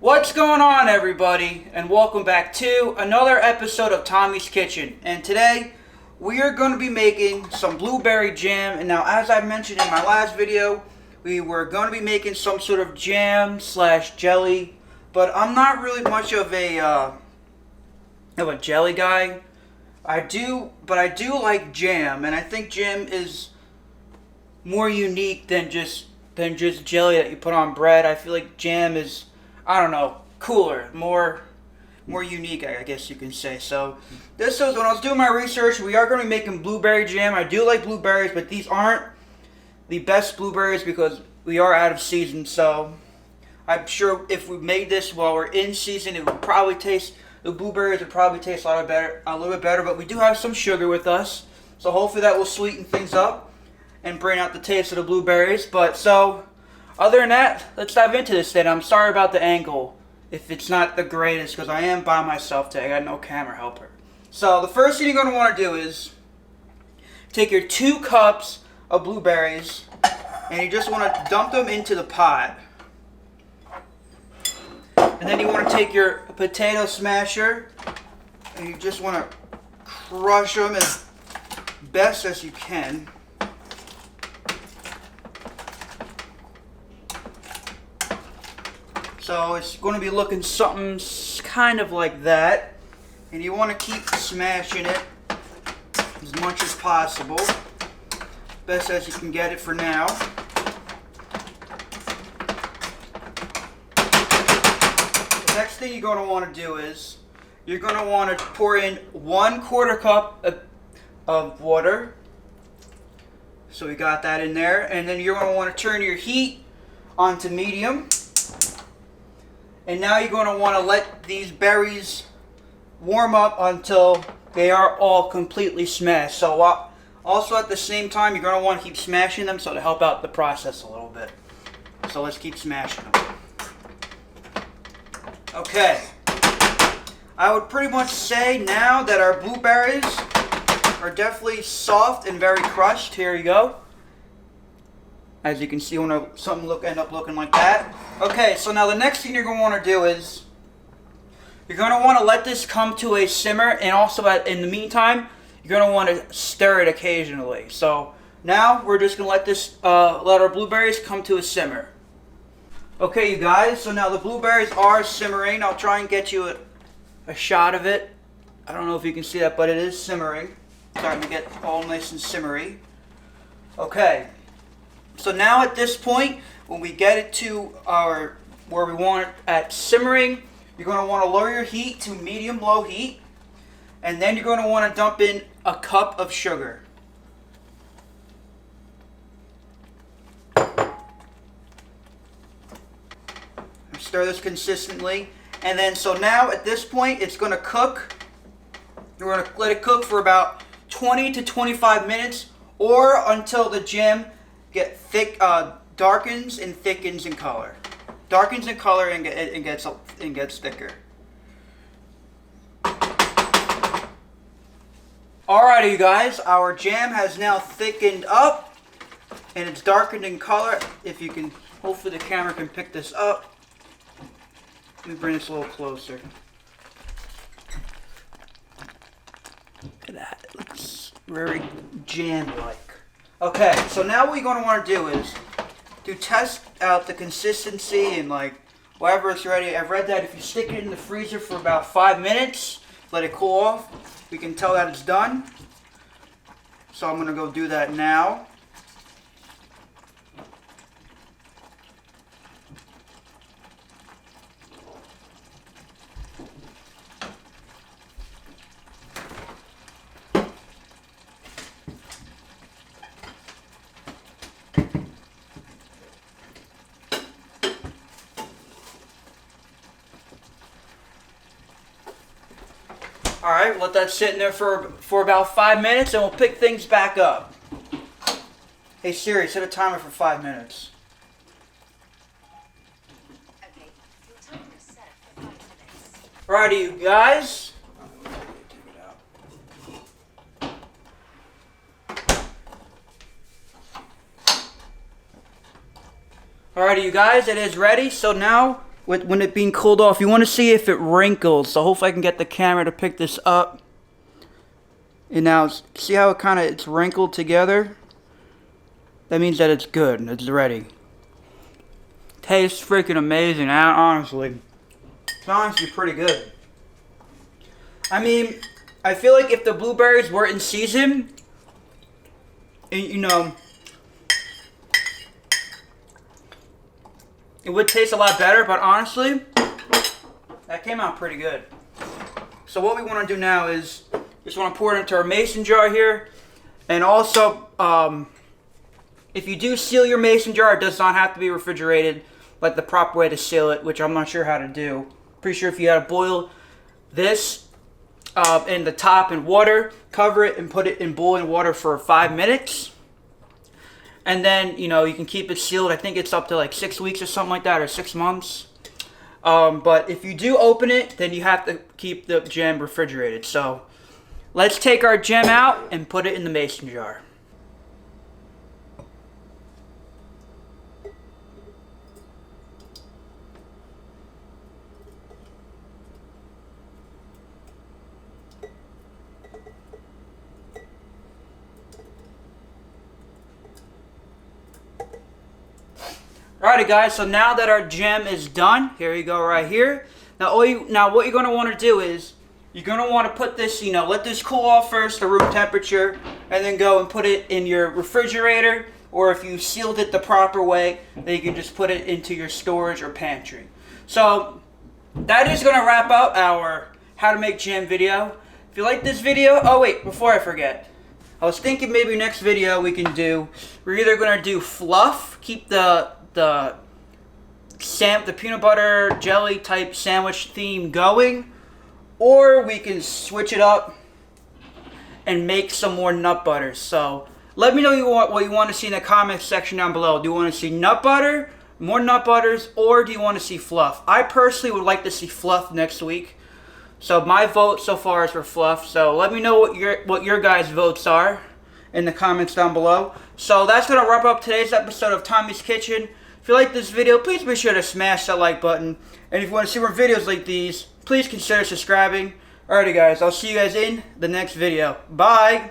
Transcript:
What's going on, everybody, and welcome back to another episode of Tommy's Kitchen. And today we are going to be making some blueberry jam. And now, as I mentioned in my last video, we were going to be making some sort of jam slash jelly, but I'm not really much of a jelly guy. I do like jam, and I think jam is more unique than just jelly that you put on bread. I feel like jam is, I don't know, cooler, more unique, I guess you can say. So this was when I was doing my research. We are going to be making blueberry jam. I do like blueberries, but these aren't the best blueberries because we are out of season. So I'm sure if we made this while we're in season, it would probably taste, the blueberries would probably taste a little bit better. But we do have some sugar with us, so hopefully that will sweeten things up and bring out the taste of the blueberries. But so, other than that, let's dive into this then. I'm sorry about the angle if it's not the greatest because I am by myself today. I got no camera helper. So the first thing you're going to want to do is take your 2 cups of blueberries and you just want to dump them into the pot. And then you want to take your potato smasher and you just want to crush them as best as you can. So it's going to be looking something kind of like that. And you want to keep smashing it as much as possible. Best as you can get it for now. The next thing you're going to want to do is you're going to want to pour in 1/4 cup of water. So we got that in there. And then you're going to want to turn your heat onto medium. And now you're going to want to let these berries warm up until they are all completely smashed. So also at the same time, you're going to want to keep smashing them so to help out the process a little bit. So let's keep smashing them. Okay. I would pretty much say now that our blueberries are definitely soft and very crushed. Here you go. As you can see, when something end up looking like that. Okay, so now the next thing you're going to want to do is you're going to want to let this come to a simmer, and also in the meantime, you're going to want to stir it occasionally. So now we're just going to let our blueberries come to a simmer. Okay, you guys, so now the blueberries are simmering. I'll try and get you a shot of it. I don't know if you can see that, but it is simmering. Starting to get all nice and simmery. Okay. So now at this point, when we get it to where we want it at simmering, you're going to want to lower your heat to medium-low heat. And then you're going to want to dump in a cup of sugar. Stir this consistently. And then so now at this point, it's going to cook. You're going to let it cook for about 20 to 25 minutes or until the jam darkens and thickens in color. Darkens in color and gets thicker. Alrighty, you guys, our jam has now thickened up and it's darkened in color. If you can, hopefully the camera can pick this up. Let me bring this a little closer. Look at that. It looks very jam-like. Okay, so now what you're going to want to do is to test out the consistency and whatever it's ready. I've read that if you stick it in the freezer for about 5 minutes, let it cool off, we can tell that it's done. So I'm going to go do that now. Alright, let that sit in there for about 5 minutes and we'll pick things back up. Hey Siri, set a timer for 5 minutes. Okay, your timer is set for 5 minutes. Alrighty, you guys. Alrighty, you guys, it is ready. So now when it being cooled off, you want to see if it wrinkles. So hopefully I can get the camera to pick this up. And now, see how it's wrinkled together? That means that it's good, it's ready. Tastes freaking amazing, honestly. It's honestly pretty good. I mean, I feel like if the blueberries were in season, you know, it would taste a lot better, but honestly, that came out pretty good. So what we want to do now is, just want to pour it into our mason jar here. And also, if you do seal your mason jar, it does not have to be refrigerated, like the proper way to seal it, which I'm not sure how to do. Pretty sure if you had to boil this in the top in water, cover it and put it in boiling water for 5 minutes. And then, you know, you can keep it sealed. I think it's up to like 6 weeks or something like that, or 6 months. But if you do open it, then you have to keep the jam refrigerated. So let's take our jam out and put it in the mason jar. Alrighty guys, so now that our jam is done, here you go right here. Now what you're going to want to do is, you're going to want to put this, you know, let this cool off first to room temperature, and then go and put it in your refrigerator, or if you sealed it the proper way, then you can just put it into your storage or pantry. So that is going to wrap up our how to make jam video. If you like this video, oh wait, before I forget, I was thinking maybe next video we're either going to do fluff, keep the peanut butter jelly type sandwich theme going, or we can switch it up and make some more nut butters. So let me know what you want to see in the comments section down below. Do you want to see nut butter, more nut butters, or do you want to see fluff? I personally would like to see fluff next week. So my vote so far is for fluff. So let me know what your guys' votes are in the comments down below. So that's going to wrap up today's episode of Tommy's Kitchen. If you like this video, please be sure to smash that like button. And if you want to see more videos like these, please consider subscribing. Alrighty guys, I'll see you guys in the next video. Bye!